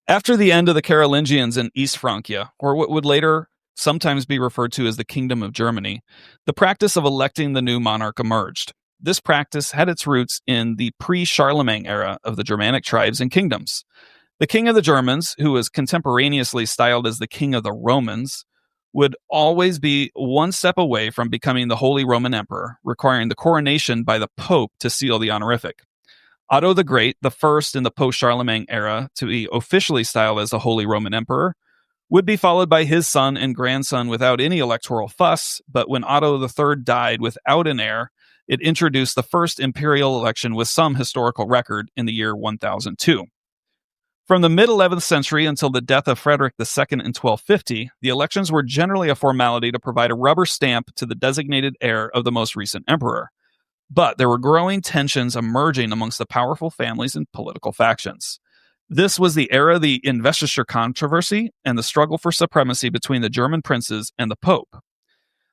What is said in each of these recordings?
After the end of the Carolingians in East Francia, or what would later sometimes be referred to as the Kingdom of Germany, the practice of electing the new monarch emerged. This practice had its roots in the pre-Charlemagne era of the Germanic tribes and kingdoms. The king of the Germans, who was contemporaneously styled as the king of the Romans, would always be one step away from becoming the Holy Roman Emperor, requiring the coronation by the Pope to seal the honorific. Otto the Great, the first in the post-Charlemagne era to be officially styled as the Holy Roman Emperor, would be followed by his son and grandson without any electoral fuss, but when Otto III died without an heir, it introduced the first imperial election with some historical record in the year 1002. From the mid-11th century until the death of Frederick II in 1250, the elections were generally a formality to provide a rubber stamp to the designated heir of the most recent emperor. But there were growing tensions emerging amongst the powerful families and political factions. This was the era of the investiture controversy and the struggle for supremacy between the German princes and the Pope.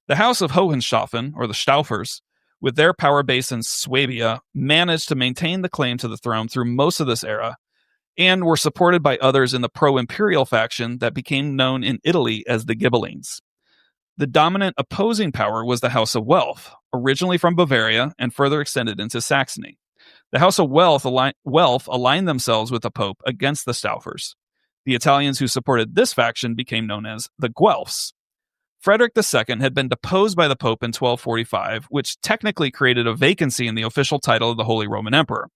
The House of Hohenstaufen, or the Stauffers, with their power base in Swabia, managed to maintain the claim to the throne through most of this era, and were supported by others in the pro-imperial faction that became known in Italy as the Ghibellines. The dominant opposing power was the House of Welf, originally from Bavaria and further extended into Saxony. The House of Welf aligned themselves with the Pope against the Stauffers. The Italians who supported this faction became known as the Guelfs. Frederick II had been deposed by the Pope in 1245, which technically created a vacancy in the official title of the Holy Roman Emperor.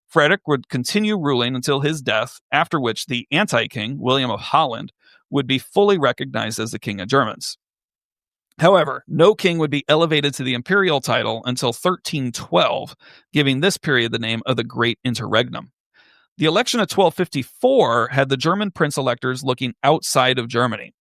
Frederick would continue ruling until his death, after which the anti-king, William of Holland, would be fully recognized as the King of Germans. However, no king would be elevated to the imperial title until 1312, giving this period the name of the Great Interregnum. The election of 1254 had the German prince-electors looking outside of Germany.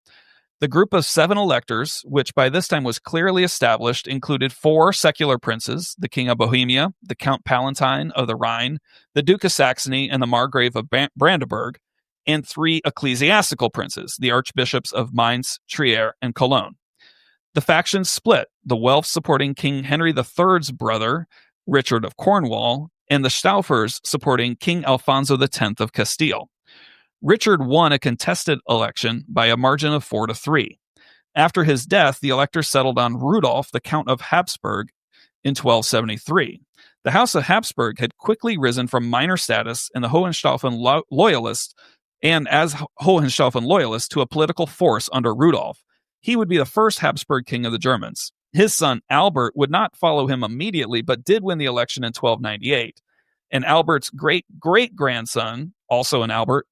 The group of 7 electors, which by this time was clearly established, included 4 secular princes, the King of Bohemia, the Count Palatine of the Rhine, the Duke of Saxony, and the Margrave of Brandenburg, and 3 ecclesiastical princes, the archbishops of Mainz, Trier, and Cologne. The factions split, the Welfs supporting King Henry III's brother, Richard of Cornwall, and the Stauffers supporting King Alfonso X of Castile. Richard won a contested election by a margin of 4-3. After his death, the electors settled on Rudolf, the Count of Habsburg, in 1273. The House of Habsburg had quickly risen from minor status in the Hohenstaufen loyalists to a political force under Rudolf. He would be the first Habsburg king of the Germans. His son Albert would not follow him immediately, but did win the election in 1298. And Albert's great-grandson, also an Albert,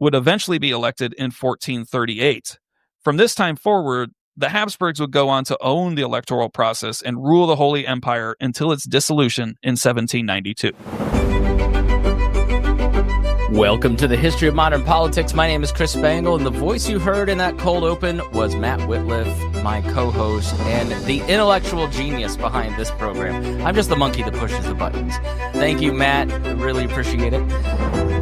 would eventually be elected in 1438. From this time forward, the Habsburgs would go on to own the electoral process and rule the Holy Empire until its dissolution in 1792. Welcome to the History of Modern Politics. My name is Chris Spangle, and the voice you heard in that cold open was Matt Wittlief, my co-host, and the intellectual genius behind this program. I'm just the monkey that pushes the buttons. Thank you, Matt. I really appreciate it.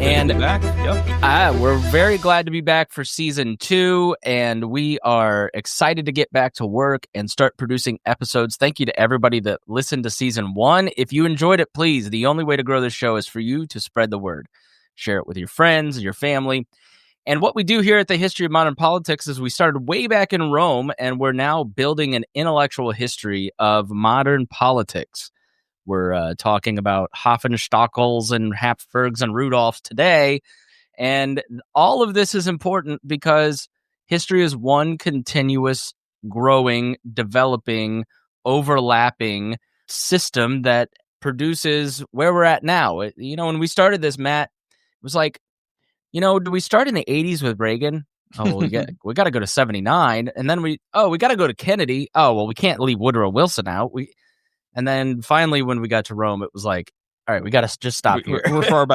And back. Yep. We're very glad to be back for season 2, and we are excited to get back to work and start producing episodes. Thank you to everybody that listened to season 1. If you enjoyed it, please, the only way to grow this show is for you to spread the word. Share it with your friends, your family. And what we do here at the History of Modern Politics is we started way back in Rome, and we're now building an intellectual history of modern politics. We're talking about Hohenstaufens and Habsburgs and Rudolphs today. And all of this is important because history is one continuous, growing, developing, overlapping system that produces where we're at now. When we started this, Matt, it was like, do we start in the 80s with Reagan? Oh, well, we got to go to 79. And then we got to go to Kennedy. Oh, well, we can't leave Woodrow Wilson out. And then finally, when we got to Rome, it was like, all right, we got to just stop here.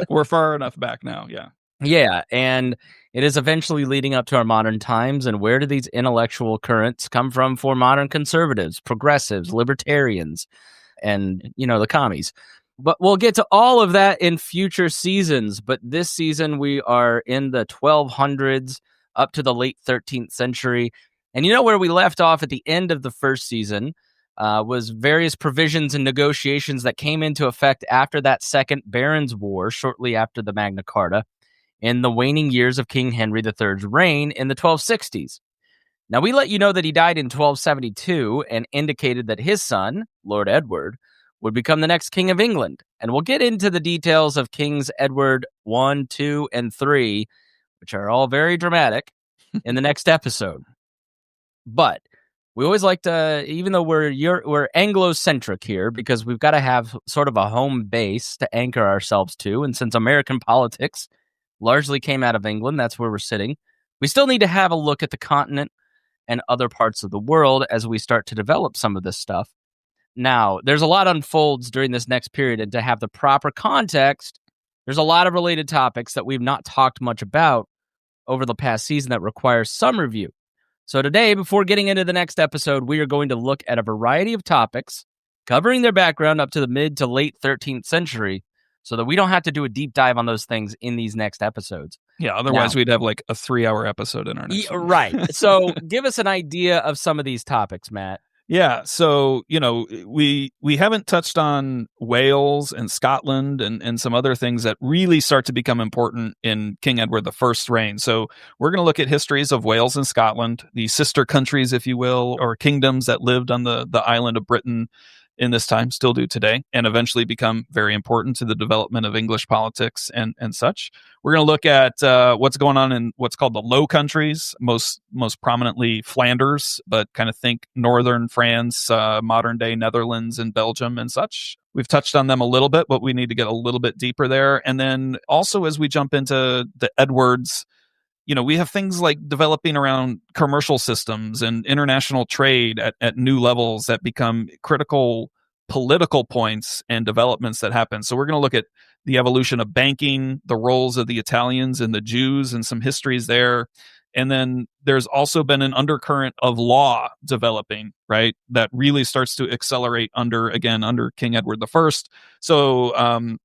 We're far enough back now. Yeah. Yeah. And it is eventually leading up to our modern times. And where do these intellectual currents come from for modern conservatives, progressives, libertarians, and, the commies? But we'll get to all of that in future seasons. But this season, we are in the 1200s up to the late 13th century. And where we left off at the end of the first season was various provisions and negotiations that came into effect after that Second Barons' War, shortly after the Magna Carta. in the waning years of King Henry III's reign in the 1260s. Now, we let you know that he died in 1272 and indicated that his son, Lord Edward, would become the next King of England. And we'll get into the details of Kings Edward I, II, and III, which are all very dramatic, in the next episode. But we always like to, even though we're Anglo-centric here, because we've got to have sort of a home base to anchor ourselves to. And since American politics largely came out of England, that's where we're sitting, we still need to have a look at the continent and other parts of the world as we start to develop some of this stuff. Now, there's a lot unfolds during this next period, and to have the proper context, there's a lot of related topics that we've not talked much about over the past season that requires some review. So today, before getting into the next episode, we are going to look at a variety of topics covering their background up to the mid to late 13th century so that we don't have to do a deep dive on those things in these next episodes. Yeah, otherwise we'd have like a 3-hour episode in our next one. Right. So give us an idea of some of these topics, Matt. Yeah, so, we haven't touched on Wales and Scotland and some other things that really start to become important in King Edward I's reign. So we're going to look at histories of Wales and Scotland, the sister countries, if you will, or kingdoms that lived on the island of Britain in this time, still do today, and eventually become very important to the development of English politics and such. We're going to look at what's going on in what's called the Low Countries, most prominently Flanders, but kind of think northern France, modern day Netherlands and Belgium and such. We've touched on them a little bit, but we need to get a little bit deeper there. And then also as we jump into the Edwards, we have things like developing around commercial systems and international trade at new levels that become critical political points and developments that happen. So we're going to look at the evolution of banking, the roles of the Italians and the Jews and some histories there. And then there's also been an undercurrent of law developing, right? That really starts to accelerate under King Edward I. So,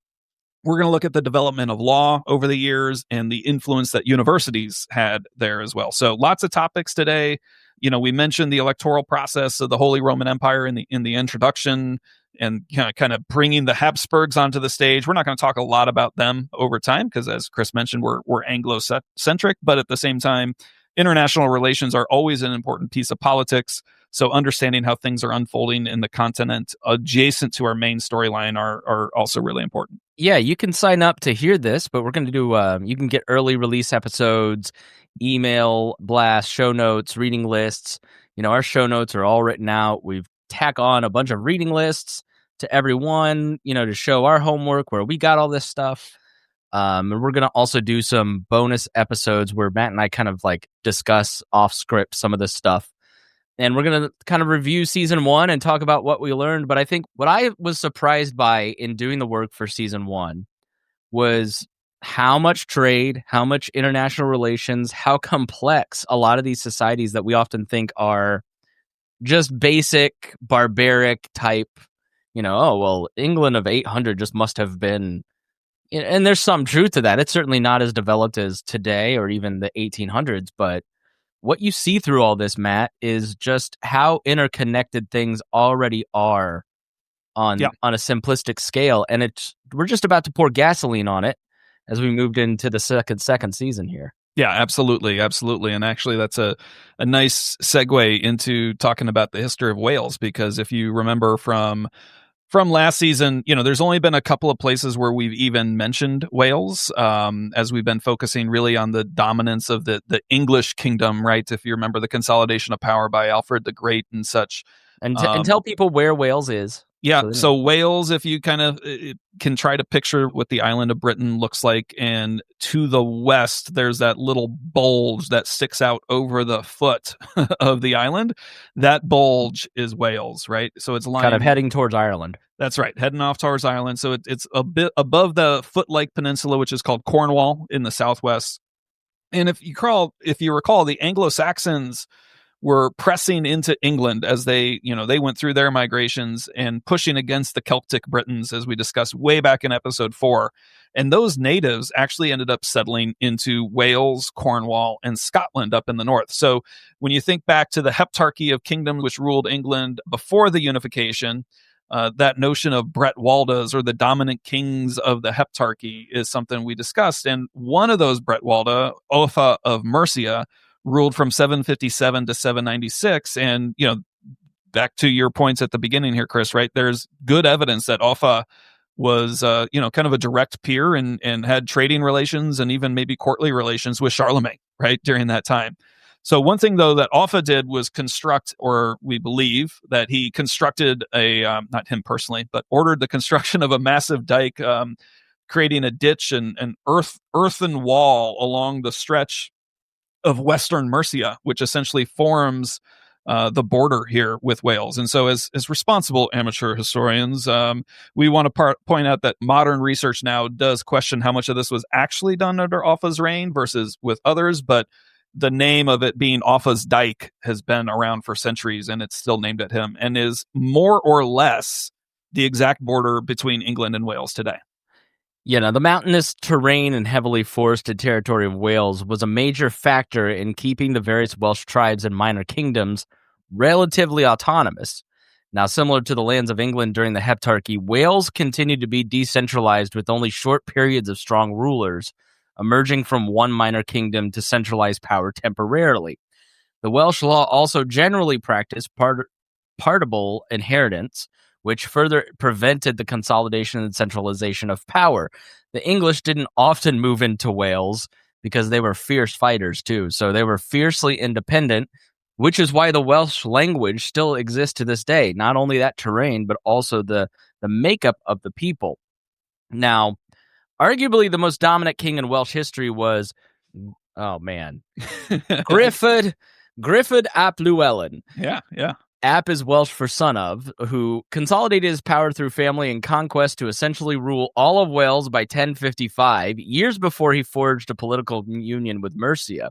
we're going to look at the development of law over the years and the influence that universities had there as well. So lots of topics today. We mentioned the electoral process of the Holy Roman Empire in the introduction and kind of bringing the Habsburgs onto the stage. We're not going to talk a lot about them over time because, as Chris mentioned, we're Anglo-centric, but at the same time, international relations are always an important piece of politics. So understanding how things are unfolding in the continent adjacent to our main storyline are also really important. Yeah, you can sign up to hear this, but we're going to do, you can get early release episodes, email blasts, show notes, reading lists. Our show notes are all written out. We've tack on a bunch of reading lists to everyone, to show our homework where we got all this stuff. And we're going to also do some bonus episodes where Matt and I kind of like discuss off script some of this stuff. And we're going to kind of review season 1 and talk about what we learned. But I think what I was surprised by in doing the work for season 1 was how much trade, how much international relations, how complex a lot of these societies that we often think are just basic, barbaric type, England of 800 just must have been, and there's some truth to that. It's certainly not as developed as today or even the 1800s, but what you see through all this, Matt, is just how interconnected things already are on a simplistic scale. And we're just about to pour gasoline on it as we moved into the second season here. Yeah, absolutely. Absolutely. And actually, that's a nice segue into talking about the history of Wales, because if you remember from last season, there's only been a couple of places where we've even mentioned Wales, as we've been focusing really on the dominance of the English kingdom, right? If you remember the consolidation of power by Alfred the Great and such. And tell people where Wales is. Yeah, so Wales, if you kind of can try to picture what the island of Britain looks like, and to the west, there's that little bulge that sticks out over the foot of the island. That bulge is Wales, right? So it's kind of heading towards Ireland. That's right, heading off towards Ireland. So it's a bit above the foot-like peninsula, which is called Cornwall in the southwest. And if you recall, the Anglo-Saxons were pressing into England as they went through their migrations and pushing against the Celtic Britons, as we discussed way back in episode 4. And those natives actually ended up settling into Wales, Cornwall, and Scotland up in the north. So when you think back to the heptarchy of kingdoms which ruled England before the unification, That notion of Bretwaldas, or the dominant kings of the Heptarchy, is something we discussed. And one of those Bretwalda, Offa of Mercia, ruled from 757 to 796. And, back to your points at the beginning here, Chris, right? There's good evidence that Offa was, kind of a direct peer and had trading relations and even maybe courtly relations with Charlemagne, right, during that time. So one thing, though, that Offa did was construct, or we believe that he constructed not him personally, but ordered the construction of a massive dike, creating a ditch and an earthen wall along the stretch of Western Mercia, which essentially forms the border here with Wales. And so as responsible amateur historians, we want to point out that modern research now does question how much of this was actually done under Offa's reign versus with others, but the name of it being Offa's Dyke has been around for centuries, and it's still named at him, and is more or less the exact border between England and Wales today. The mountainous terrain and heavily forested territory of Wales was a major factor in keeping the various Welsh tribes and minor kingdoms relatively autonomous. Now, similar to the lands of England during the Heptarchy, Wales continued to be decentralized with only short periods of strong rulers, emerging from one minor kingdom to centralize power temporarily. The Welsh law also generally practiced partible inheritance, which further prevented the consolidation and centralization of power. The English didn't often move into Wales because they were fierce fighters too, so they were fiercely independent, which is why the Welsh language still exists to this day. Not only that terrain, but also the makeup of the people. Now, arguably the most dominant king in Welsh history was, Griffith ap Llewellyn. Yeah. Ap is Welsh for son of, who consolidated his power through family and conquest to essentially rule all of Wales by 1055, years before he forged a political union with Mercia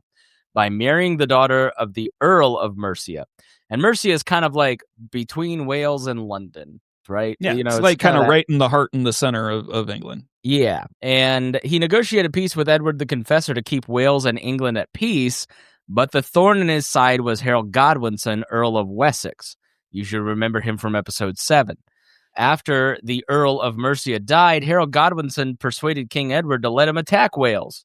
by marrying the daughter of the Earl of Mercia. And Mercia is kind of like between Wales and London, right? Yeah, it's like kind of right in the heart and the center of England. Yeah, and he negotiated peace with Edward the Confessor to keep Wales and England at peace, but the thorn in his side was Harold Godwinson, Earl of Wessex. You should remember him from episode 7. After the Earl of Mercia died, Harold Godwinson persuaded King Edward to let him attack Wales.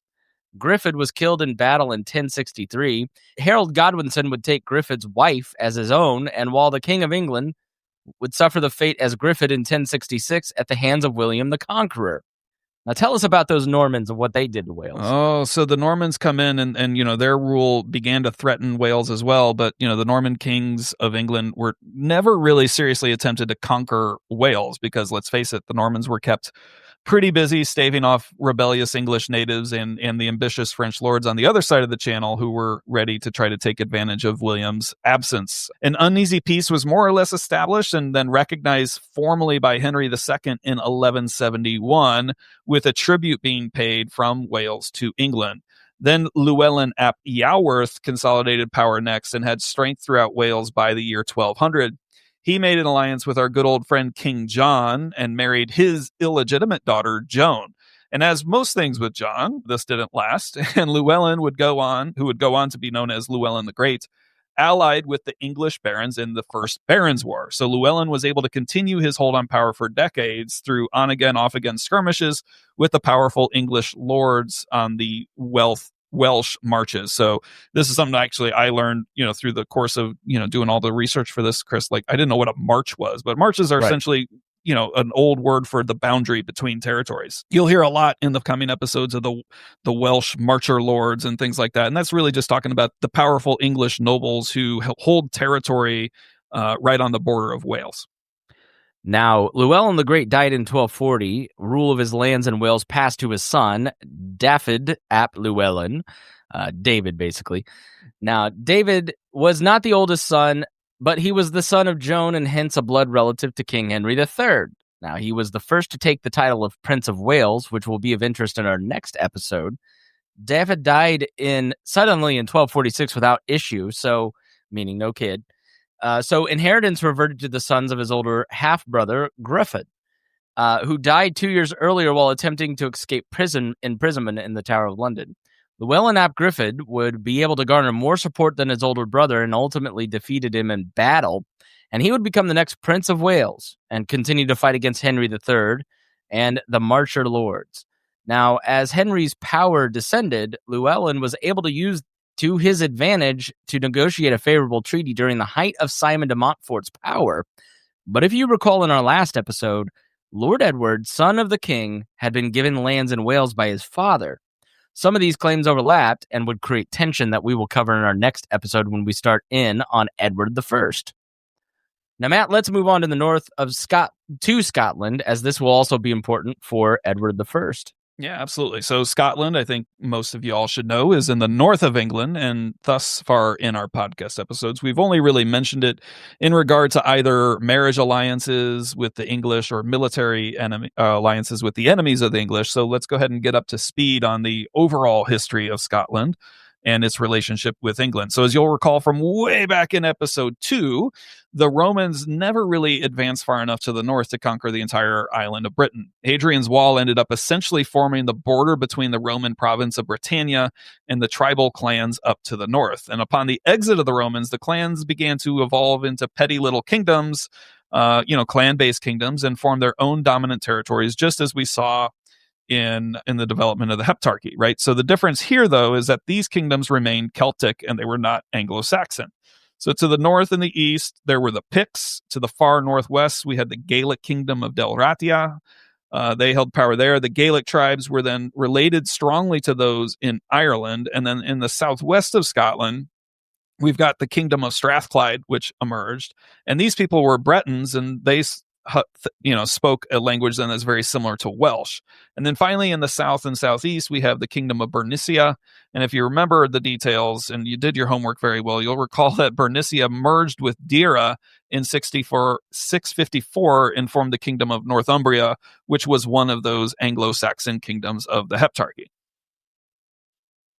Griffith was killed in battle in 1063. Harold Godwinson would take Griffith's wife as his own, and while the King of England would suffer the fate as Griffith in 1066 at the hands of William the Conqueror. Now tell us about those Normans and what they did to Wales. Oh, so the Normans come in and their rule began to threaten Wales as well. But, the Norman kings of England were never really seriously attempted to conquer Wales because, let's face it, the Normans were kept pretty busy staving off rebellious English natives and the ambitious French lords on the other side of the channel who were ready to try to take advantage of William's absence. An uneasy peace was more or less established and then recognized formally by Henry II in 1171, with a tribute being paid from Wales to England. Then Llewellyn ap Iorwerth consolidated power next and had strength throughout Wales by the year 1200. He made an alliance with our good old friend King John and married his illegitimate daughter, Joan. And as most things with John, this didn't last, and Llewellyn who would go on to be known as Llewellyn the Great, allied with the English barons in the First Barons' War. So Llewellyn was able to continue his hold on power for decades through on-again, off-again skirmishes with the powerful English lords on the Welsh marches. So this is something actually I learned, through the course of, doing all the research for this, Chris. Like, I didn't know what a march was, but marches are essentially, an old word for the boundary between territories. You'll hear a lot in the coming episodes of the Welsh marcher lords and things like that. And that's really just talking about the powerful English nobles who hold territory right on the border of Wales. Now, Llewellyn the Great died in 1240. Rule of his lands in Wales passed to his son, Dafydd ap Llewellyn, David, basically. Now, David was not the oldest son, but he was the son of Joan and hence a blood relative to King Henry III. Now, he was the first to take the title of Prince of Wales, which will be of interest in our next episode. David died suddenly in 1246 without issue, so meaning no kid. So inheritance reverted to the sons of his older half-brother, Griffith, who died 2 years earlier while attempting to escape imprisonment in the Tower of London. Llewellyn ap Griffith would be able to garner more support than his older brother and ultimately defeated him in battle. and he would become the next Prince of Wales and continue to fight against Henry III and the Marcher Lords. Now, as Henry's power descended, Llewellyn was able to use to his advantage to negotiate a favorable treaty during the height of Simon de Montfort's power. But if you recall in our last episode, Lord Edward, son of the king, had been given lands in Wales by his father. Some of these claims overlapped and would create tension that we will cover in our next episode when we start in on Edward I. Now, Matt, let's move on to the north of Scotland, as this will also be important for Edward I. Yeah, absolutely. So Scotland, I think most of you all should know, is in the north of England, and thus far in our podcast episodes, we've only really mentioned it in regard to either marriage alliances with the English or military alliances with the enemies of the English. So let's go ahead and get up to speed on the overall history of Scotland and its relationship with England. So as you'll recall from way back in episode 2, the Romans never really advanced far enough to the north to conquer the entire island of Britain. Hadrian's Wall ended up essentially forming the border between the Roman province of Britannia and the tribal clans up to the north. And upon the exit of the Romans, the clans began to evolve into petty little kingdoms, clan-based kingdoms, and form their own dominant territories, just as we saw in the development of the Heptarchy, right? So the difference here, though, is that these kingdoms remained Celtic and they were not Anglo-Saxon. So to the north and the east, there were the Picts. To the far northwest, we had the Gaelic kingdom of Delratia. They held power there. The Gaelic tribes were then related strongly to those in Ireland. And then in the southwest of Scotland, we've got the kingdom of Strathclyde, which emerged. And these people were Bretons, and they spoke a language then that's very similar to Welsh. And then finally in the south and southeast, we have the kingdom of Bernicia. And if you remember the details and you did your homework very well, you'll recall that Bernicia merged with Deira in 654 and formed the kingdom of Northumbria, which was one of those Anglo-Saxon kingdoms of the Heptarchy.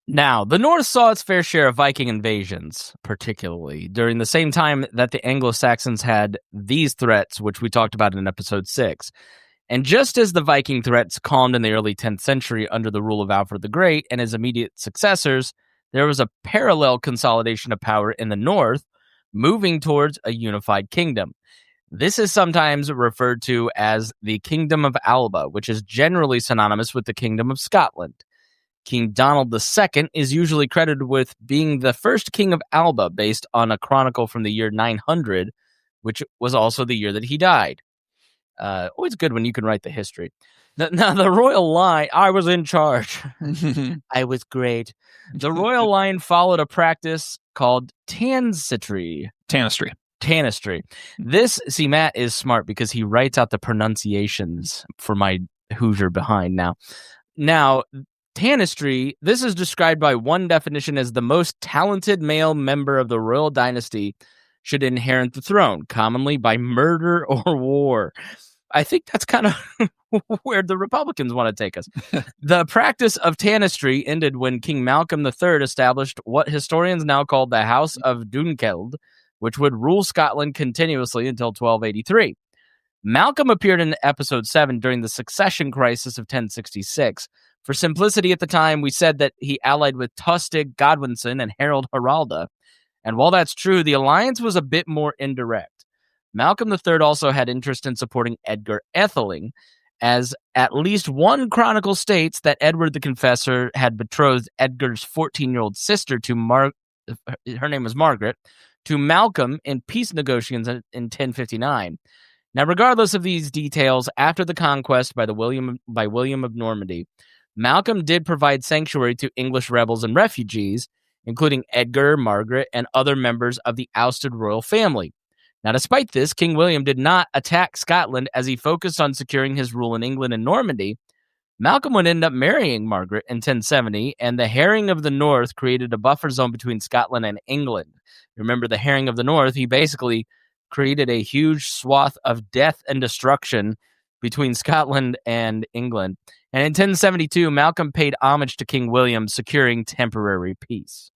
Now, the North saw its fair share of Viking invasions, particularly during the same time that the Anglo-Saxons had these threats, which we talked about in episode 6. And just as the Viking threats calmed in the early 10th century under the rule of Alfred the Great and his immediate successors, there was a parallel consolidation of power in the North, moving towards a unified kingdom. This is sometimes referred to as the Kingdom of Alba, which is generally synonymous with the Kingdom of Scotland. King Donald II is usually credited with being the first king of Alba based on a chronicle from the year 900, which was also the year that he died. Always good when you can write the history. Now, the royal line, I was in charge. I was great. The royal line followed a practice called tanistry. This, see, Matt is smart because he writes out the pronunciations for my Hoosier behind now. Now, tanistry, this is described by one definition as the most talented male member of the royal dynasty should inherit the throne, commonly by murder or war. I think that's kind of where the Republicans want to take us. The practice of tanistry ended when King Malcolm III established what historians now call the House of Dunkeld, which would rule Scotland continuously until 1283. Malcolm appeared in episode 7 during the succession crisis of 1066. For simplicity at the time, we said that he allied with Tostig Godwinson and Harold Haralda. And while that's true, the alliance was a bit more indirect. Malcolm III also had interest in supporting Edgar Atheling, as at least one chronicle states that Edward the Confessor had betrothed Edgar's 14-year-old sister to her name was Margaret, to Malcolm in peace negotiations in 1059. Now, regardless of these details, after the conquest by William of Normandy, Malcolm did provide sanctuary to English rebels and refugees, including Edgar, Margaret, and other members of the ousted royal family. Now, despite this, King William did not attack Scotland as he focused on securing his rule in England and Normandy. Malcolm would end up marrying Margaret in 1070, and the Herring of the North created a buffer zone between Scotland and England. Remember, the Herring of the North, he basically created a huge swath of death and destruction between Scotland and England. And in 1072, Malcolm paid homage to King William, securing temporary peace.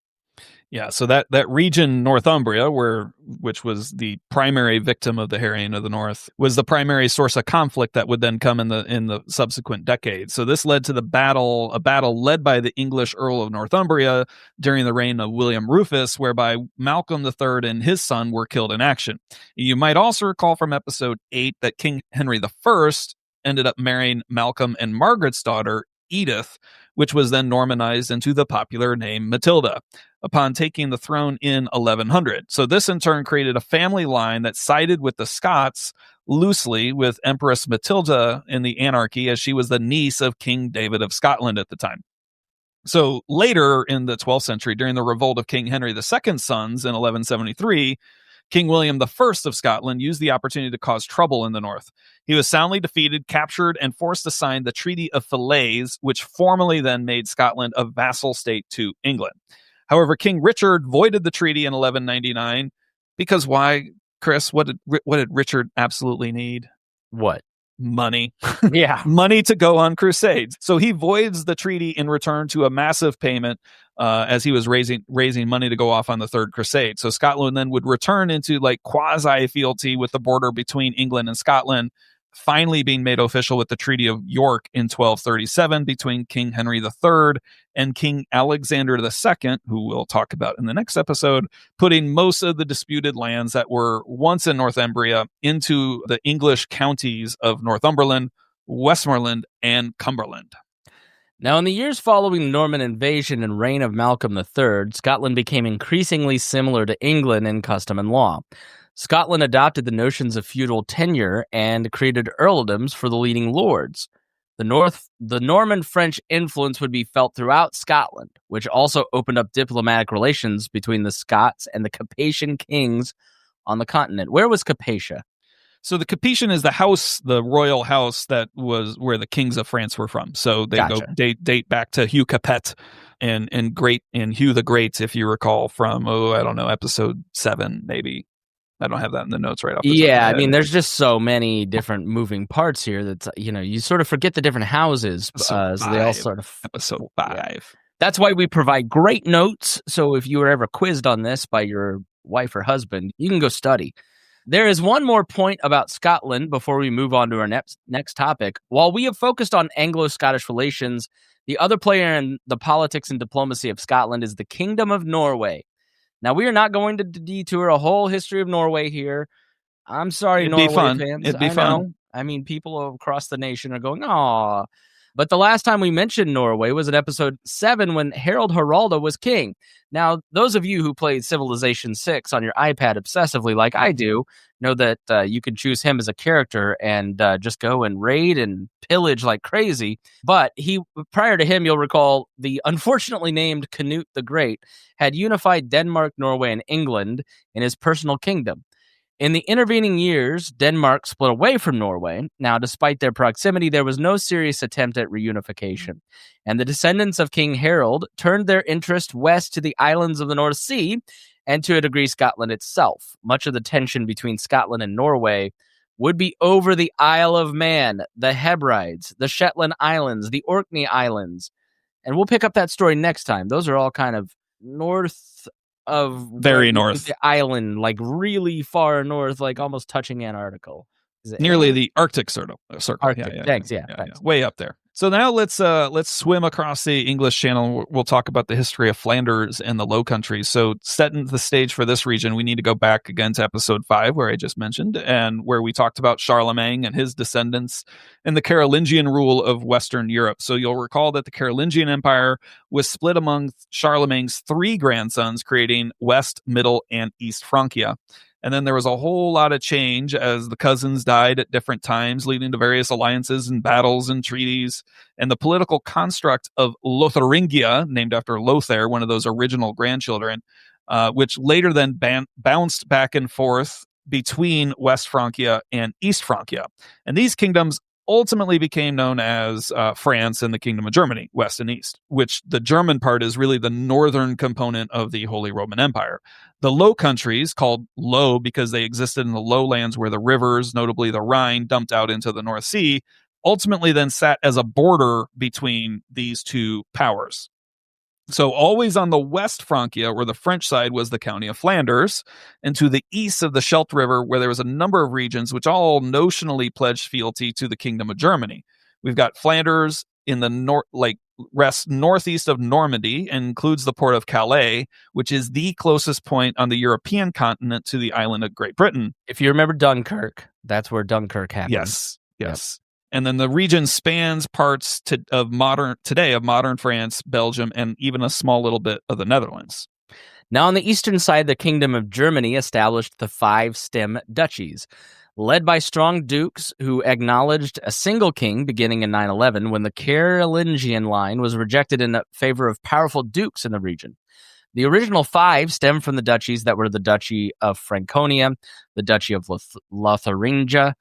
Yeah, so that region, Northumbria, which was the primary victim of the Harrying of the North, was the primary source of conflict that would then come in the subsequent decades. So this led to a battle led by the English Earl of Northumbria during the reign of William Rufus, whereby Malcolm III and his son were killed in action. You might also recall from episode 8 that King Henry I ended up marrying Malcolm and Margaret's daughter, Edith, which was then Normanized into the popular name Matilda upon taking the throne in 1100. So this in turn created a family line that sided with the Scots loosely with Empress Matilda in the anarchy, as she was the niece of King David of Scotland at the time. So later in the 12th century, during the revolt of King Henry II's sons in 1173, King William I of Scotland used the opportunity to cause trouble in the north. He was soundly defeated, captured, and forced to sign the Treaty of Falaise, which formally then made Scotland a vassal state to England. However, King Richard voided the treaty in 1199 because why, Chris? What did Richard absolutely need? What? Money. Yeah. Money to go on crusades. So he voids the treaty in return to a massive payment as he was raising money to go off on the Third Crusade. So Scotland then would return into like quasi-fealty with the border between England and Scotland, finally being made official with the Treaty of York in 1237 between King Henry III and King Alexander II, who we'll talk about in the next episode, putting most of the disputed lands that were once in Northumbria into the English counties of Northumberland, Westmoreland, and Cumberland. Now, in the years following the Norman invasion and reign of Malcolm III, Scotland became increasingly similar to England in custom and law. Scotland adopted the notions of feudal tenure and created earldoms for the leading lords. The Norman-French influence would be felt throughout Scotland, which also opened up diplomatic relations between the Scots and the Capetian kings on the continent. Where was Capatia? So the Capetian is the royal house that was where the kings of France were from. So they date back to Hugh Capet and Hugh the Great, if you recall, from episode 7 maybe. I don't have that in the notes right off the top of my head. I mean, there's just so many different moving parts here that, you sort of forget the different houses. So they all sort of... Episode 5. Yeah. That's why we provide great notes. So if you were ever quizzed on this by your wife or husband, you can go study. There is one more point about Scotland before we move on to our next topic. While we have focused on Anglo-Scottish relations, the other player in the politics and diplomacy of Scotland is the Kingdom of Norway. Now, we are not going to detour a whole history of Norway here. I'm sorry, Norway fans. It'd be fun. I mean, people across the nation are going, "Aw." But the last time we mentioned Norway was in episode 7 when Harald Haralda was king. Now, those of you who played Civilization 6 on your iPad obsessively like I do know that you can choose him as a character and just go and raid and pillage like crazy. But prior to him, you'll recall, the unfortunately named Canute the Great had unified Denmark, Norway, and England in his personal kingdom. In the intervening years, Denmark split away from Norway. Now, despite their proximity, there was no serious attempt at reunification. And the descendants of King Harold turned their interest west to the islands of the North Sea and, to a degree, Scotland itself. Much of the tension between Scotland and Norway would be over the Isle of Man, the Hebrides, the Shetland Islands, the Orkney Islands. And we'll pick up that story next time. Those are all kind of north of very north the island, like really far north, like almost touching Antarctica. Nearly the Arctic circle. Arctic. Thanks. Way up there. So now let's swim across the English Channel. We'll talk about the history of Flanders and the Low Countries. So setting the stage for this region, we need to go back again to episode 5, where I just mentioned, and where we talked about Charlemagne and his descendants and the Carolingian rule of Western Europe. So you'll recall that the Carolingian Empire was split among Charlemagne's 3 grandsons, creating West, Middle, and East Francia. And then there was a whole lot of change as the cousins died at different times, leading to various alliances and battles and treaties. And the political construct of Lotharingia, named after Lothair, one of those original grandchildren, which later then bounced back and forth between West Francia and East Francia. And these kingdoms ultimately became known as France and the Kingdom of Germany, West and East, which the German part is really the northern component of the Holy Roman Empire. The Low Countries, called Low because they existed in the lowlands where the rivers, notably the Rhine, dumped out into the North Sea, ultimately then sat as a border between these two powers. So always on the West Francia, where the French side was the county of Flanders, and to the east of the Scheldt River, where there was a number of regions which all notionally pledged fealty to the Kingdom of Germany. We've got Flanders in the rests northeast of Normandy and includes the port of Calais, which is the closest point on the European continent to the island of Great Britain. If you remember Dunkirk, that's where Dunkirk happened. Yes. Yep. And then the region spans parts of modern France, Belgium, and even a small little bit of the Netherlands. Now, on the eastern side, the Kingdom of Germany established the 5 stem duchies, led by strong dukes who acknowledged a single king beginning in 911 when the Carolingian line was rejected in favor of powerful dukes in the region. The original 5 stem from the duchies that were the Duchy of Franconia, the Duchy of Lotharingia.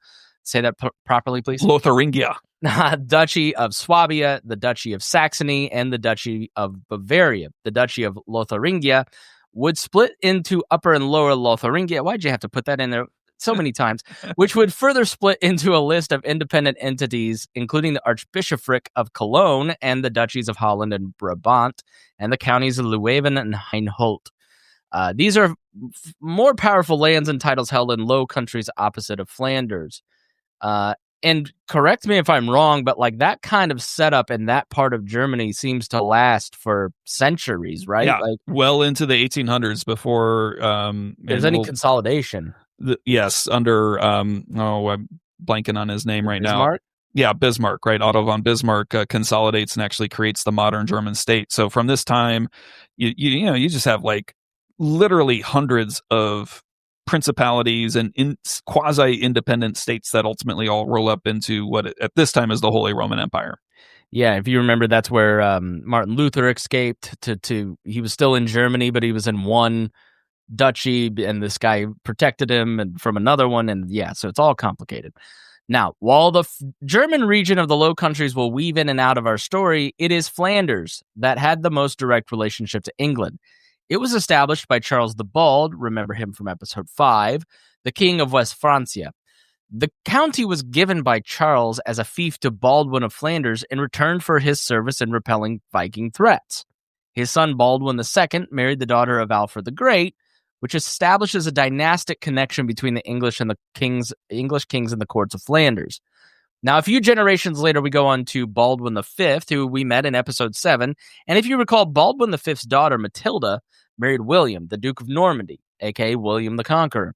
Say that properly, please. Lotharingia. Duchy of Swabia, the Duchy of Saxony, and the Duchy of Bavaria. The Duchy of Lotharingia would split into Upper and Lower Lotharingia. Why'd you have to put that in there so many times? Which would further split into a list of independent entities, including the Archbishopric of Cologne and the Duchies of Holland and Brabant, and the counties of Leuven and Hainault. These are more powerful lands and titles held in Low Countries opposite of Flanders. And correct me if I'm wrong, but like that kind of setup in that part of Germany seems to last for centuries, right? Yeah, like, well into the 1800s before there's any consolidation. Yes, under I'm blanking on his name right Bismarck? now. Yeah, Bismarck, right? Otto von Bismarck consolidates and actually creates the modern German state. So from this time, you just have like literally hundreds of principalities and quasi-independent states that ultimately all roll up into what at this time is the Holy Roman Empire. Yeah, if you remember, that's where Martin Luther escaped to he was still in Germany, but he was in one duchy, and this guy protected him and from another one, and yeah, so it's all complicated. Now, while the German region of the Low Countries will weave in and out of our story, it is Flanders that had the most direct relationship to England. It was established by Charles the Bald, remember him from episode 5, the king of West Francia. The county was given by Charles as a fief to Baldwin of Flanders in return for his service in repelling Viking threats. His son Baldwin II married the daughter of Alfred the Great, which establishes a dynastic connection between the English kings and the courts of Flanders. Now, a few generations later, we go on to Baldwin V, who we met in episode 7. And if you recall, Baldwin V's daughter, Matilda, married William, the Duke of Normandy, a.k.a. William the Conqueror.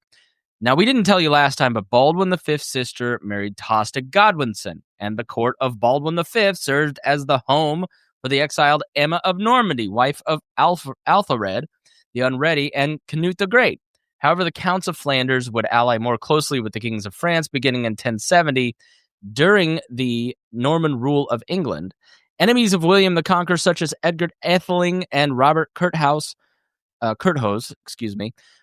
Now, we didn't tell you last time, but Baldwin V's sister married Tostig Godwinson, and the court of Baldwin V served as the home for the exiled Emma of Normandy, wife of Athelred, the Unready, and Canute the Great. However, the counts of Flanders would ally more closely with the kings of France beginning in 1070, during the Norman rule of England. Enemies of William the Conqueror, such as Edgar Atheling and Robert Curthose,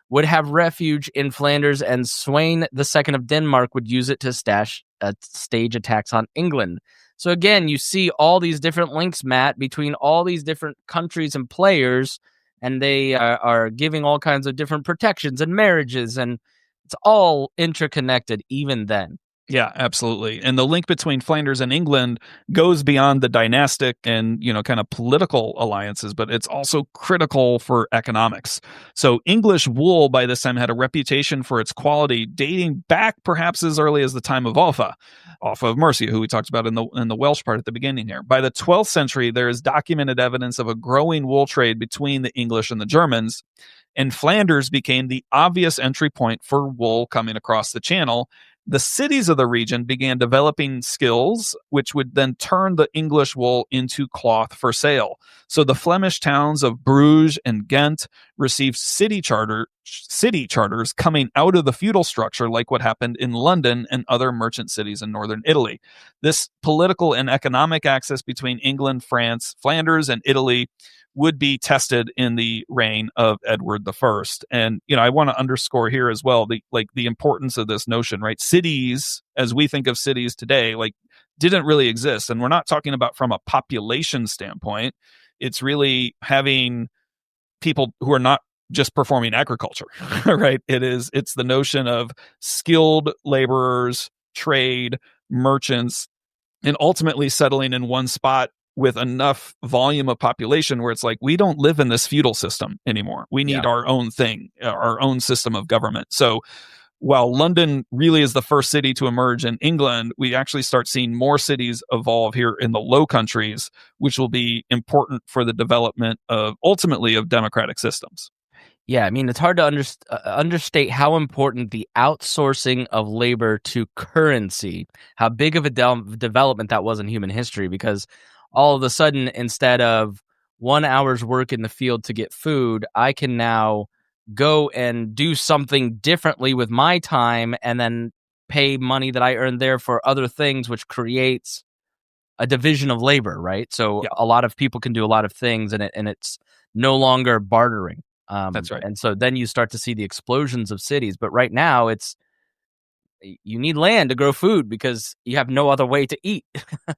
would have refuge in Flanders, and Sweyn II of Denmark would use it to stage attacks on England. So again, you see all these different links, Matt, between all these different countries and players, and they are giving all kinds of different protections and marriages, and it's all interconnected even then. Yeah, absolutely. And the link between Flanders and England goes beyond the dynastic and, kind of political alliances, but it's also critical for economics. So English wool by this time had a reputation for its quality dating back perhaps as early as the time of Offa of Mercia, who we talked about in the Welsh part at the beginning here. By the 12th century, there is documented evidence of a growing wool trade between the English and the Germans, and Flanders became the obvious entry point for wool coming across the channel. The cities of the region began developing skills, which would then turn the English wool into cloth for sale. So the Flemish towns of Bruges and Ghent received city charters coming out of the feudal structure, like what happened in London and other merchant cities in northern Italy. This political and economic access between England, France, Flanders, and Italy would be tested in the reign of Edward I. And, I want to underscore here as well, the importance of this notion, right? Cities, as we think of cities today, didn't really exist. And we're not talking about from a population standpoint. It's really having people who are not just performing agriculture, right? It's the notion of skilled laborers, trade, merchants, and ultimately settling in one spot with enough volume of population where it's like, we don't live in this feudal system anymore. We need our own thing, our own system of government. So while London really is the first city to emerge in England, we actually start seeing more cities evolve here in the Low Countries, which will be important for the development of ultimately of democratic systems. Yeah, I mean, it's hard to understate how important the outsourcing of labor to currency, how big of a development that was in human history, because all of a sudden, instead of 1 hour's work in the field to get food, I can now go and do something differently with my time and then pay money that I earned there for other things, which creates a division of labor, right? So a lot of people can do a lot of things, and it's no longer bartering. That's right. And so then you start to see the explosions of cities. But right now, you need land to grow food because you have no other way to eat.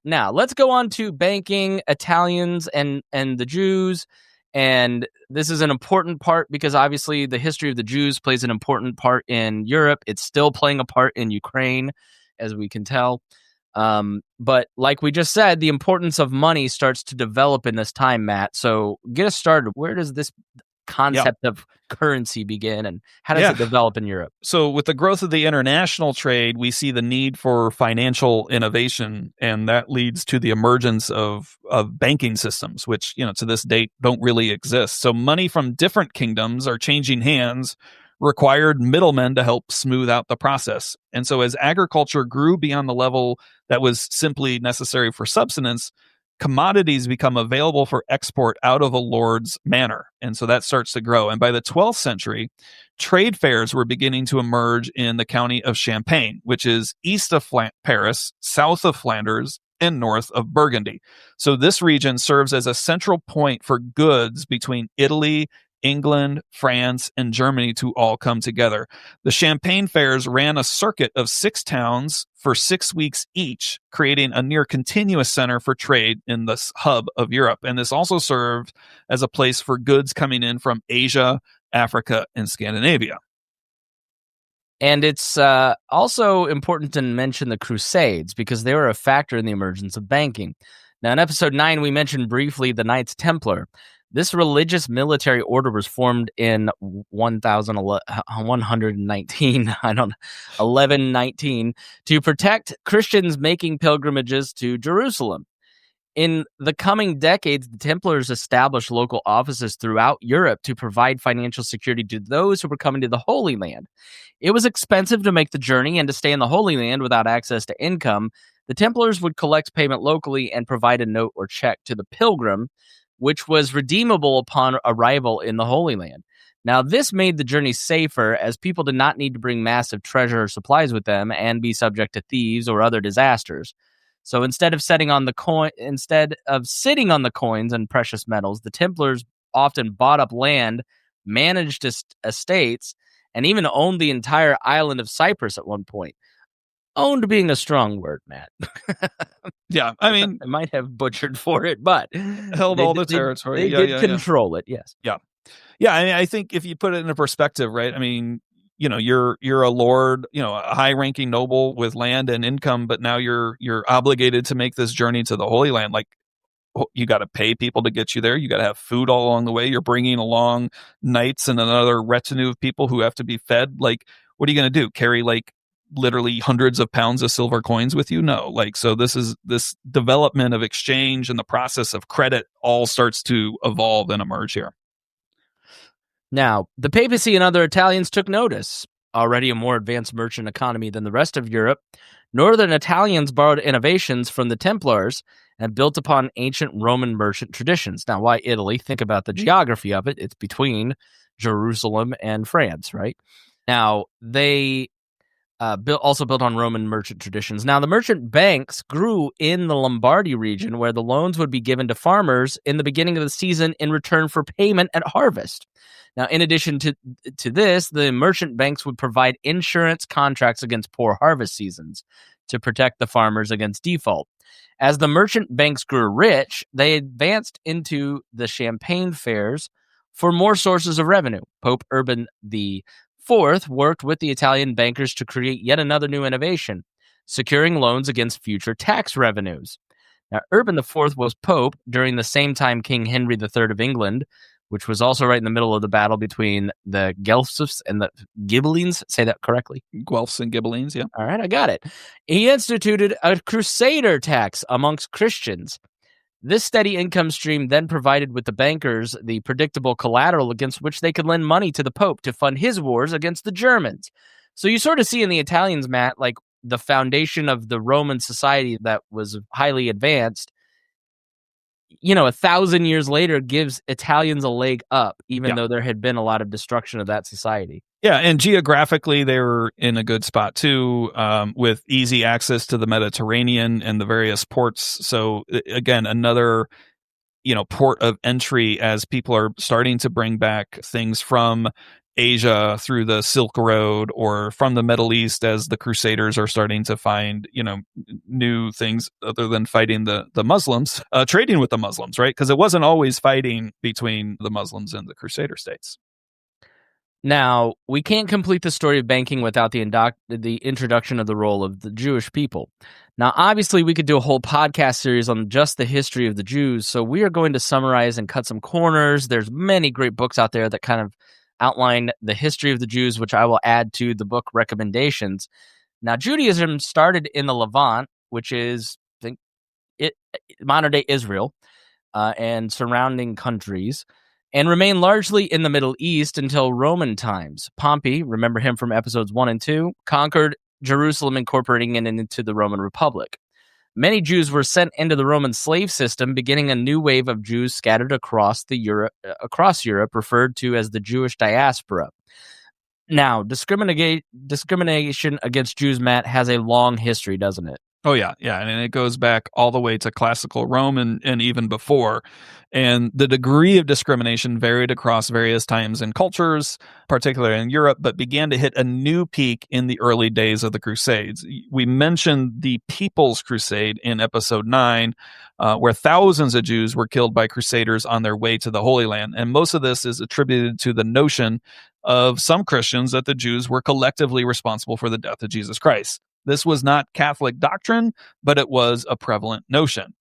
Now, let's go on to banking, Italians, and the Jews. And this is an important part because obviously the history of the Jews plays an important part in Europe. It's still playing a part in Ukraine, as we can tell. But like we just said, the importance of money starts to develop in this time, Matt. So get us started. Where does this concept of currency begin, and how does it develop in Europe? So with the growth of the international trade, we see the need for financial innovation, and that leads to the emergence of banking systems, which, to this date don't really exist. So money from different kingdoms are changing hands, required middlemen to help smooth out the process. And so as agriculture grew beyond the level that was simply necessary for subsistence, commodities become available for export out of a lord's manor. And so that starts to grow. And by the 12th century, trade fairs were beginning to emerge in the county of Champagne, which is east of Paris, south of Flanders, and north of Burgundy. So this region serves as a central point for goods between Italy, England, France, and Germany to all come together. The Champagne fairs ran a circuit of 6 towns for 6 weeks each, creating a near continuous center for trade in this hub of Europe. And this also served as a place for goods coming in from Asia, Africa, and Scandinavia. And it's also important to mention the Crusades because they were a factor in the emergence of banking. Now, in episode 9, we mentioned briefly the Knights Templar. This religious military order was formed in 1119 to protect Christians making pilgrimages to Jerusalem. In the coming decades, the Templars established local offices throughout Europe to provide financial security to those who were coming to the Holy Land. It was expensive to make the journey and to stay in the Holy Land without access to income. The Templars would collect payment locally and provide a note or check to the pilgrim, which was redeemable upon arrival in the Holy Land. Now, this made the journey safer as people did not need to bring massive treasure or supplies with them and be subject to thieves or other disasters. So instead of sitting on the coins and precious metals, the Templars often bought up land, managed estates, and even owned the entire island of Cyprus at one point. Owned being a strong word, Matt. Yeah, I mean, I might have butchered for it, but held all the territory. They did control it. Yes. Yeah. I mean, I think if you put it into perspective, right? I mean, you're a lord, a high-ranking noble with land and income, but now you're obligated to make this journey to the Holy Land. Like, you got to pay people to get you there. You got to have food all along the way. You're bringing along knights and another retinue of people who have to be fed. Like, what are you going to do? Carry literally hundreds of pounds of silver coins with you? No. So this development of exchange and the process of credit all starts to evolve and emerge here. Now, the papacy and other Italians took notice. Already a more advanced merchant economy than the rest of Europe, northern Italians borrowed innovations from the Templars and built upon ancient Roman merchant traditions. Now, why Italy? Think about the geography of it. It's between Jerusalem and France, right? Now, they also built on Roman merchant traditions. Now, the merchant banks grew in the Lombardy region, where the loans would be given to farmers in the beginning of the season in return for payment at harvest. Now, in addition to this, the merchant banks would provide insurance contracts against poor harvest seasons to protect the farmers against default. As the merchant banks grew rich, they advanced into the Champagne fairs for more sources of revenue. Pope Urban IV worked with the Italian bankers to create yet another new innovation, securing loans against future tax revenues. Now, Urban IV was Pope during the same time King Henry III of England, which was also right in the middle of the battle between the Guelphs and the Ghibellines. Say that correctly? Guelphs and Ghibellines, yeah. All right, I got it. He instituted a crusader tax amongst Christians. This steady income stream then provided with the bankers the predictable collateral against which they could lend money to the Pope to fund his wars against the Germans. So you sort of see in the Italians, Matt, like the foundation of the Roman society that was highly advanced, 1,000 years later gives Italians a leg up, even though there had been a lot of destruction of that society. Yeah, and geographically, they were in a good spot, too, with easy access to the Mediterranean and the various ports. So, again, another, port of entry as people are starting to bring back things from Asia through the Silk Road or from the Middle East as the Crusaders are starting to find, new things other than fighting the Muslims, trading with the Muslims, right? Because it wasn't always fighting between the Muslims and the Crusader states. Now, we can't complete the story of banking without the introduction of the role of the Jewish people. Now, obviously, we could do a whole podcast series on just the history of the Jews, so we are going to summarize and cut some corners. There's many great books out there that kind of outline the history of the Jews, which I will add to the book recommendations. Now, Judaism started in the Levant, which is modern-day Israel and surrounding countries, and remained largely in the Middle East until Roman times. Pompey, remember him from episodes 1 and 2, conquered Jerusalem, incorporating it into the Roman Republic. Many Jews were sent into the Roman slave system, beginning a new wave of Jews scattered across Europe, referred to as the Jewish diaspora. Now, discrimination against Jews, Matt, has a long history, doesn't it? Oh, yeah. And it goes back all the way to classical Rome and even before. And the degree of discrimination varied across various times and cultures, particularly in Europe, but began to hit a new peak in the early days of the Crusades. We mentioned the People's Crusade in episode 9, where thousands of Jews were killed by crusaders on their way to the Holy Land. And most of this is attributed to the notion of some Christians that the Jews were collectively responsible for the death of Jesus Christ. This was not Catholic doctrine, but it was a prevalent notion.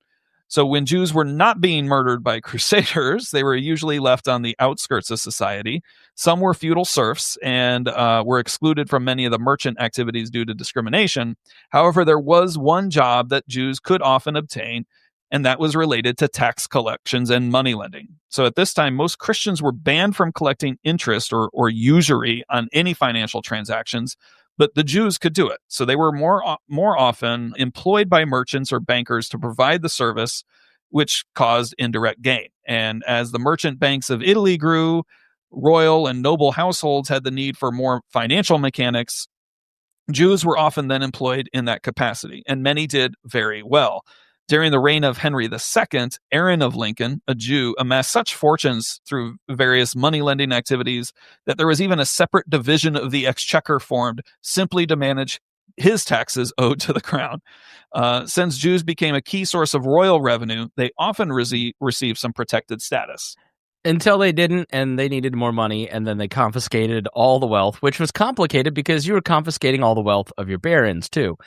So when Jews were not being murdered by crusaders, they were usually left on the outskirts of society. Some were feudal serfs and were excluded from many of the merchant activities due to discrimination. However, there was one job that Jews could often obtain, and that was related to tax collections and money lending. So at this time, most Christians were banned from collecting interest or usury on any financial transactions, but the Jews could do it. So they were more often employed by merchants or bankers to provide the service, which caused indirect gain. And as the merchant banks of Italy grew, royal and noble households had the need for more financial mechanics. Jews were often then employed in that capacity, and many did very well. During the reign of Henry II, Aaron of Lincoln, a Jew, amassed such fortunes through various money-lending activities that there was even a separate division of the exchequer formed simply to manage his taxes owed to the crown. Since Jews became a key source of royal revenue, they often received some protected status. Until they didn't, and they needed more money, and then they confiscated all the wealth, which was complicated because you were confiscating all the wealth of your barons, too,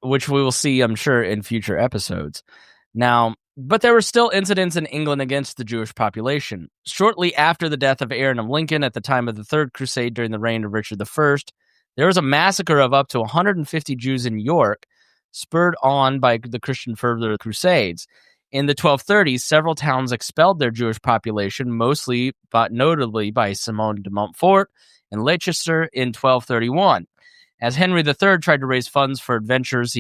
which we will see, I'm sure, in future episodes. Now, but there were still incidents in England against the Jewish population. Shortly after the death of Aaron of Lincoln at the time of the Third Crusade during the reign of Richard I, there was a massacre of up to 150 Jews in York, spurred on by the Christian fervor of the Crusades. In the 1230s, several towns expelled their Jewish population, mostly, but notably by Simon de Montfort and Leicester in 1231. As Henry III tried to raise funds for adventures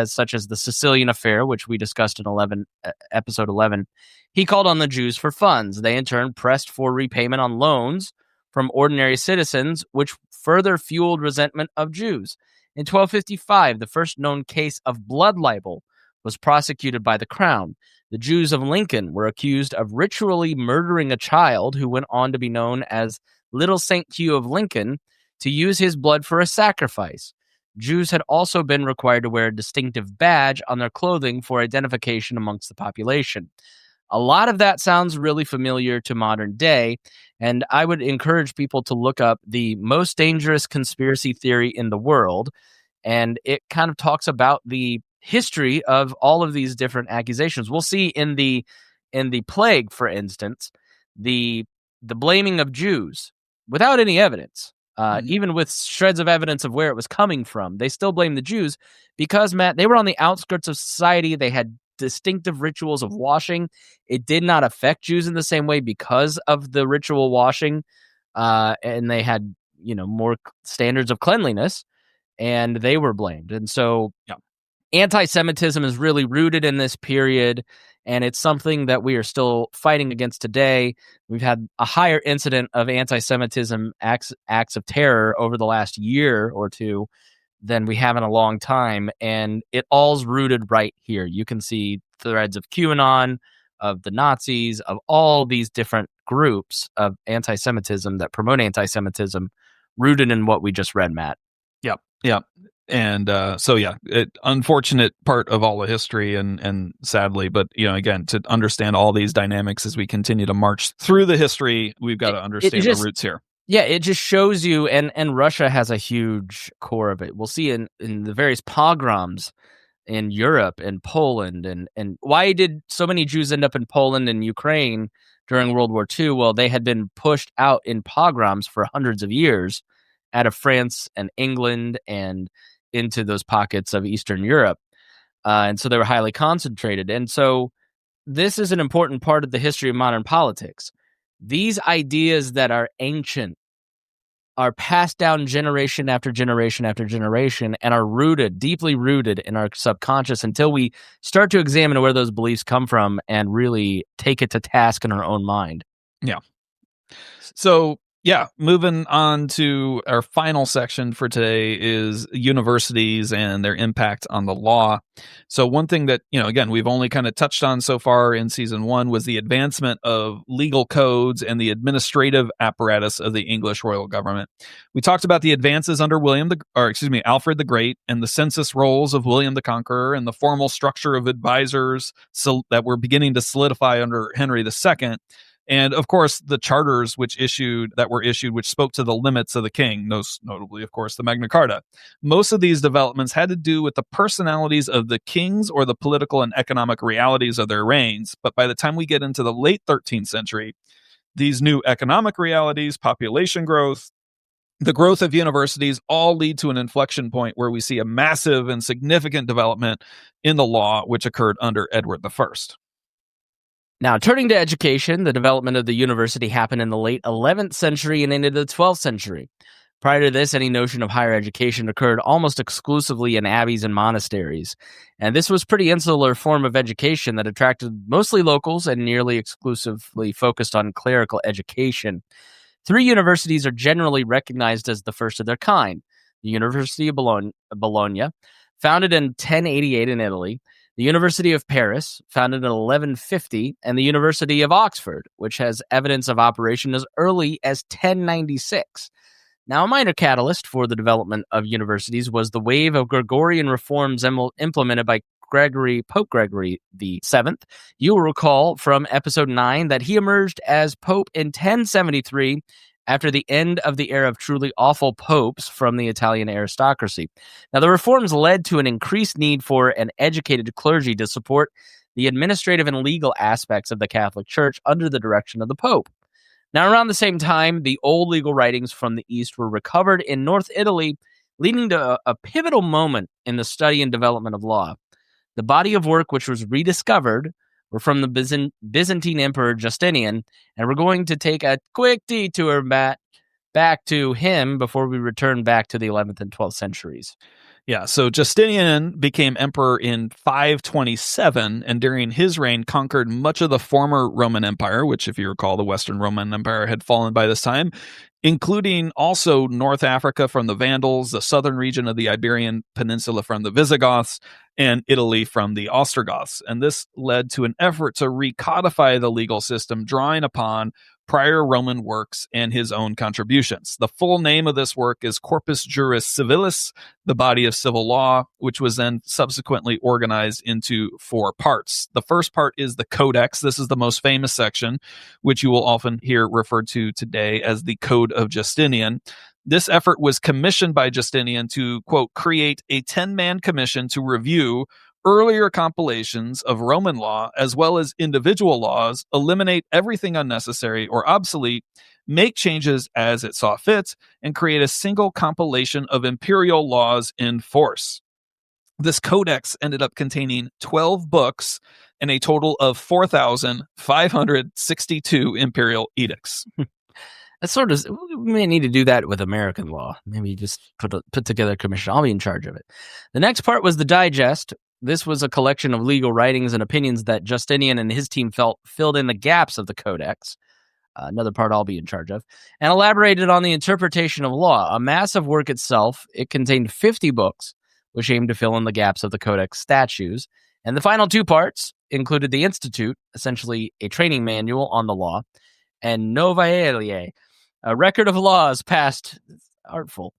such as the Sicilian affair, which we discussed in episode 11, he called on the Jews for funds. They in turn pressed for repayment on loans from ordinary citizens, which further fueled resentment of Jews. In 1255, the first known case of blood libel was prosecuted by the crown. The Jews of Lincoln were accused of ritually murdering a child who went on to be known as Little St. Hugh of Lincoln, to use his blood for a sacrifice. Jews had also been required to wear a distinctive badge on their clothing for identification amongst the population. A lot of that sounds really familiar to modern day, and I would encourage people to look up the most dangerous conspiracy theory in the world, and it kind of talks about the history of all of these different accusations. We'll see in the plague, for instance, the blaming of Jews without any evidence. Even with shreds of evidence of where it was coming from, they still blame the Jews because, Matt, they were on the outskirts of society. They had distinctive rituals of washing. It did not affect Jews in the same way because of the ritual washing, and they had, more standards of cleanliness, and they were blamed. And so anti-Semitism is really rooted in this period, and it's something that we are still fighting against today. We've had a higher incident of anti-Semitism acts of terror over the last year or two than we have in a long time, and it all's rooted right here. You can see threads of QAnon, of the Nazis, of all these different groups of anti-Semitism that promote anti-Semitism, rooted in what we just read, Matt. Yep. And unfortunate part of all the history, and sadly, but again, to understand all these dynamics as we continue to march through the history, we've got to understand the roots here. Yeah, it just shows you, and Russia has a huge core of it. We'll see in the various pogroms in Europe and Poland, and why did so many Jews end up in Poland and Ukraine during World War II? Well, they had been pushed out in pogroms for hundreds of years out of France and England and into those pockets of Eastern Europe. And so they were highly concentrated. And so this is an important part of the history of modern politics. These ideas that are ancient are passed down generation after generation after generation and are rooted, deeply rooted in our subconscious until we start to examine where those beliefs come from and really take it to task in our own mind. Yeah. So, moving on to our final section for today is universities and their impact on the law. So one thing that, again, we've only kind of touched on so far in season 1 was the advancement of legal codes and the administrative apparatus of the English royal government. We talked about the advances under Alfred the Great, and the census rolls of William the Conqueror, and the formal structure of advisors that were beginning to solidify under Henry II. And of course, the charters which spoke to the limits of the king, most notably, of course, the Magna Carta. Most of these developments had to do with the personalities of the kings or the political and economic realities of their reigns. But by the time we get into the late 13th century, these new economic realities, population growth, the growth of universities all lead to an inflection point where we see a massive and significant development in the law, which occurred under Edward I. Now, turning to education, the development of the university happened in the late 11th century and into the 12th century. Prior to this, any notion of higher education occurred almost exclusively in abbeys and monasteries. And this was a pretty insular form of education that attracted mostly locals and nearly exclusively focused on clerical education. 3 universities are generally recognized as the first of their kind. The University of Bologna, founded in 1088 in Italy, the University of Paris, founded in 1150, and the University of Oxford, which has evidence of operation as early as 1096. Now, a minor catalyst for the development of universities was the wave of Gregorian reforms implemented by Pope Gregory VII. You will recall from episode 9 that he emerged as Pope in 1073 after the end of the era of truly awful popes from the Italian aristocracy. Now, the reforms led to an increased need for an educated clergy to support the administrative and legal aspects of the Catholic Church under the direction of the Pope. Now, around the same time, the old legal writings from the East were recovered in North Italy, leading to a pivotal moment in the study and development of law. The body of work which was rediscovered were from the Byzantine Emperor Justinian, and we're going to take a quick detour back to him before we return back to the 11th and 12th centuries. Yeah, so Justinian became emperor in 527, and during his reign conquered much of the former Roman Empire, which, if you recall, the Western Roman Empire had fallen by this time, including also North Africa from the Vandals, the southern region of the Iberian Peninsula from the Visigoths, and Italy from the Ostrogoths. And this led to an effort to recodify the legal system, drawing upon prior Roman works and his own contributions. The full name of this work is Corpus Juris Civilis, the body of civil law, which was then subsequently organized into 4 parts. The first part is the Codex. This is the most famous section, which you will often hear referred to today as the Code of Justinian. This effort was commissioned by Justinian to, quote, create a 10-man commission to review, Earlier compilations of Roman law, as well as individual laws, eliminate everything unnecessary or obsolete, make changes as it saw fit, and create a single compilation of imperial laws in force. This codex ended up containing 12 books and a total of 4,562 imperial edicts. That sort of, we may need to do that with American law. Maybe just put together a commission. I'll be in charge of it. The next part was the digest. This was a collection of legal writings and opinions that Justinian and his team felt filled in the gaps of the codex. Another part I'll be in charge of, and elaborated on the interpretation of law. A massive work itself. It contained 50 books, which aimed to fill in the gaps of the codex statutes. And the final two parts included the Institute, essentially a training manual on the law, and Novaelie, a record of laws passed, artful,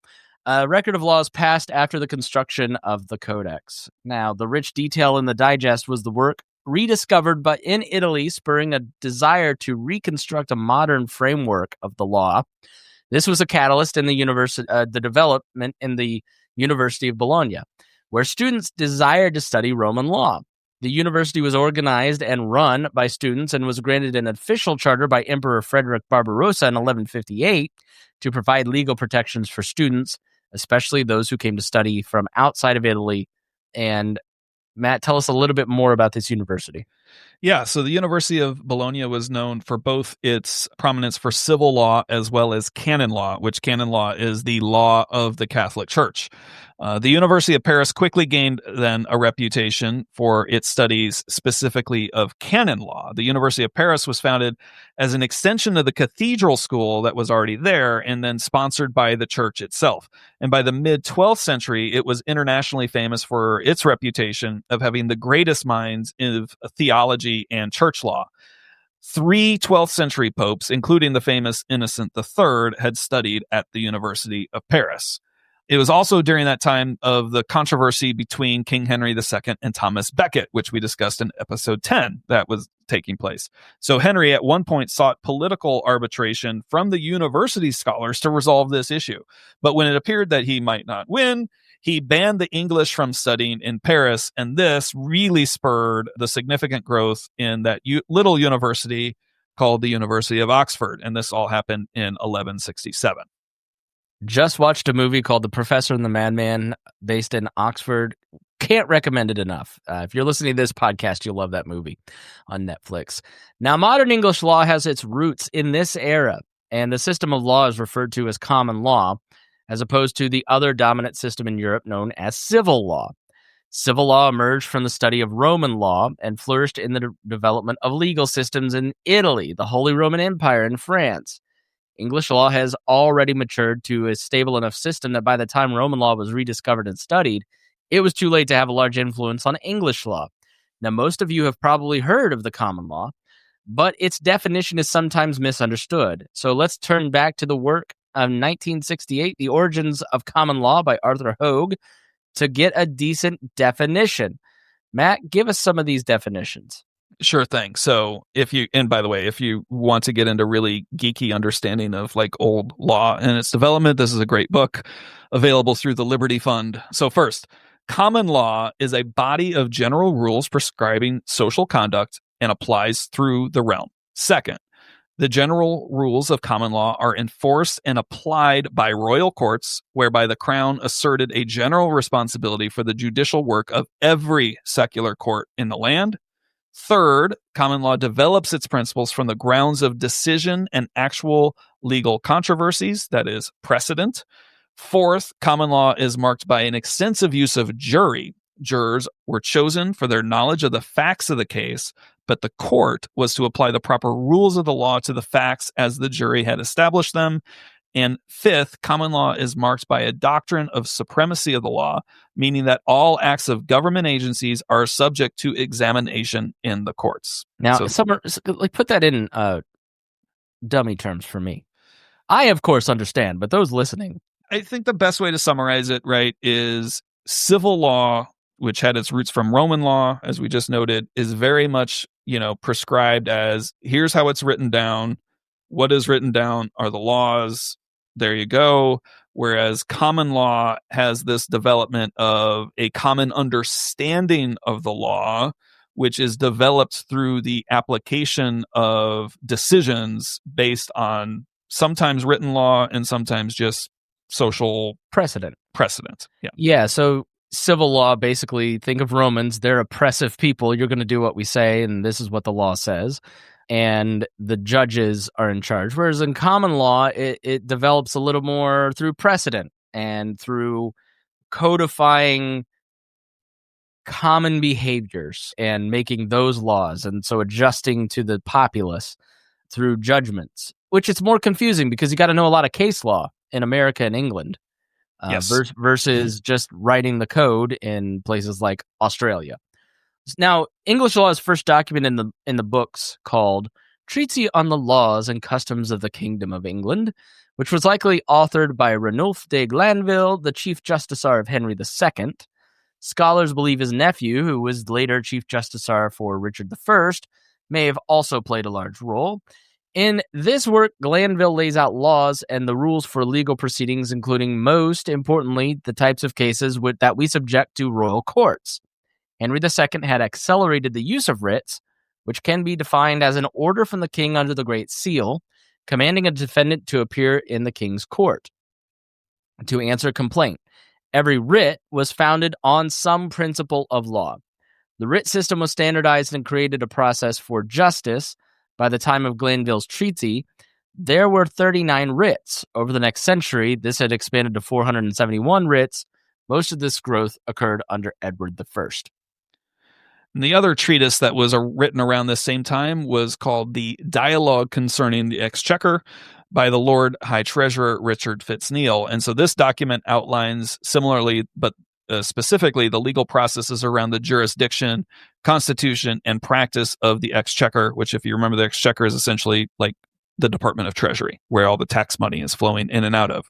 a record of laws passed after the construction of the codex. Now, the rich detail in the digest was the work rediscovered, but in Italy, spurring a desire to reconstruct a modern framework of the law. This was a catalyst in the development in the University of Bologna, where students desired to study Roman law. The university was organized and run by students and was granted an official charter by Emperor Frederick Barbarossa in 1158 to provide legal protections for students, especially those who came to study from outside of Italy. And Matt, tell us a little bit more about this university. Yeah, so the University of Bologna was known for both its prominence for civil law as well as canon law, which canon law is the law of the Catholic Church. The University of Paris quickly gained then a reputation for its studies specifically of canon law. The University of Paris was founded as an extension of the cathedral school that was already there and then sponsored by the church itself. And by the mid-12th century, it was internationally famous for its reputation of having the greatest minds of theology and church law. 3 12th century popes, including the famous Innocent III, had studied at the University of Paris. It was also during that time of the controversy between King Henry II and Thomas Becket, which we discussed in episode 10 that was taking place. So Henry at one point sought political arbitration from the university scholars to resolve this issue. But when it appeared that he might not win, he banned the English from studying in Paris, and this really spurred the significant growth in that little university called the University of Oxford, and this all happened in 1167. Just watched a movie called The Professor and the Madman, based in Oxford. Can't recommend it enough. If you're listening to this podcast, you'll love that movie on Netflix. Now, modern English law has its roots in this era, and the system of law is referred to as common law, as opposed to the other dominant system in Europe known as civil law. Civil law emerged from the study of Roman law and flourished in the development of legal systems in Italy, the Holy Roman Empire, and France. English law has already matured to a stable enough system that by the time Roman law was rediscovered and studied, it was too late to have a large influence on English law. Now, most of you have probably heard of the common law, but its definition is sometimes misunderstood. So let's turn back to the work of 1968, The Origins of Common Law by Arthur Hogue, to get a decent definition. Matt, give us some of these definitions. Sure thing. So and by the way, if you want to get into really geeky understanding of like old law and its development, this is a great book available through the Liberty Fund. So first, common law is a body of general rules prescribing social conduct and applies through the realm. Second, the general rules of common law are enforced and applied by royal courts, whereby the crown asserted a general responsibility for the judicial work of every secular court in the land. Third, common law develops its principles from the grounds of decision and actual legal controversies, that is, precedent. Fourth, common law is marked by an extensive use of jury. Jurors were chosen for their knowledge of the facts of the case, but the court was to apply the proper rules of the law to the facts as the jury had established them. And fifth, common law is marked by a doctrine of supremacy of the law, meaning that all acts of government agencies are subject to examination in the courts. Now, put that in dummy terms for me. I, of course, understand, but those listening. I think the best way to summarize it, right, is civil law, which had its roots from Roman law, as we just noted, is very much, prescribed as here's how it's written down. What is written down are the laws. There you go. Whereas common law has this development of a common understanding of the law, which is developed through the application of decisions based on sometimes written law and sometimes just social precedent. Yeah. So civil law, basically, think of Romans. They're oppressive people. You're going to do what we say, and this is what the law says. And the judges are in charge. Whereas in common law, it develops a little more through precedent and through codifying common behaviors and making those laws, and so adjusting to the populace through judgments, which is more confusing because you got to know a lot of case law in America and England versus just writing the code in places like Australia. Now, English law is first documented in the books called Treatise on the Laws and Customs of the Kingdom of England, which was likely authored by Ranulph de Glanville, the Chief Justiciar of Henry II. Scholars believe his nephew, who was later Chief Justiciar for Richard I, may have also played a large role. In this work, Glanville lays out laws and the rules for legal proceedings, including, most importantly, the types of cases that we subject to royal courts. Henry II had accelerated the use of writs, which can be defined as an order from the king under the Great Seal, commanding a defendant to appear in the king's court to answer a complaint. Every writ was founded on some principle of law. The writ system was standardized and created a process for justice. By the time of Glanville's treatise, there were 39 writs. Over the next century, this had expanded to 471 writs. Most of this growth occurred under Edward I. And the other treatise that was written around this same time was called the Dialogue Concerning the Exchequer by the Lord High Treasurer Richard Fitz-Neal. And so this document outlines similarly, but specifically the legal processes around the jurisdiction, constitution, and practice of the Exchequer, which, if you remember, the Exchequer is essentially like the Department of Treasury, where all the tax money is flowing in and out of.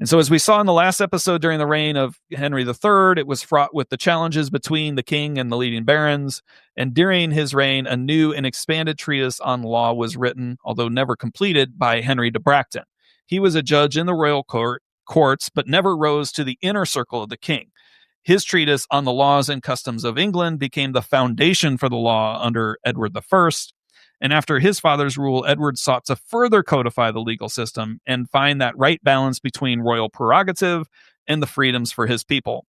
And so, as we saw in the last episode, during the reign of Henry III, it was fraught with the challenges between the king and the leading barons. And during his reign, a new and expanded treatise on law was written, although never completed, by Henry de Bracton. He was a judge in the royal courts, but never rose to the inner circle of the king. His treatise on the laws and customs of England became the foundation for the law under Edward I. And after his father's rule, Edward sought to further codify the legal system and find that right balance between royal prerogative and the freedoms for his people.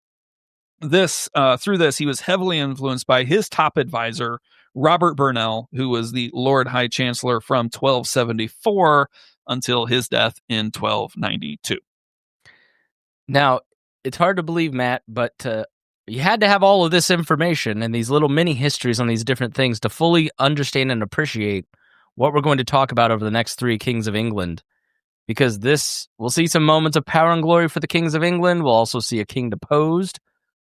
Through this, he was heavily influenced by his top advisor, Robert Burnell, who was the Lord High Chancellor from 1274 until his death in 1292. Now, it's hard to believe, Matt, but you had to have all of this information and these little mini histories on these different things to fully understand and appreciate what we're going to talk about over the next 3 kings of England. Because we'll see some moments of power and glory for the kings of England. We'll also see a king deposed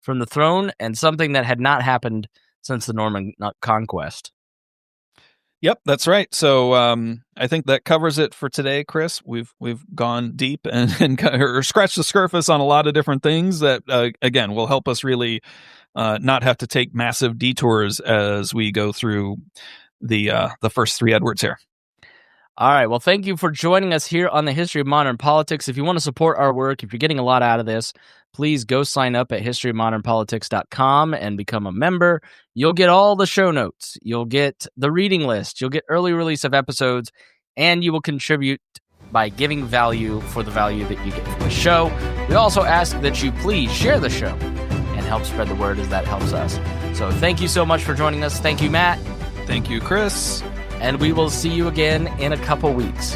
from the throne, and something that had not happened since the Norman conquest. Yep, that's right. So I think that covers it for today, Chris. We've gone deep and scratched the surface on a lot of different things that, again, will help us really not have to take massive detours as we go through the first 3 Edwards here. All right. Well, thank you for joining us here on the History of Modern Politics. If you want to support our work, if you're getting a lot out of this, please go sign up at historyofmodernpolitics.com and become a member. You'll get all the show notes. You'll get the reading list. You'll get early release of episodes, and you will contribute by giving value for the value that you get from the show. We also ask that you please share the show and help spread the word, as that helps us. So thank you so much for joining us. Thank you, Matt. Thank you, Chris. And we will see you again in a couple weeks.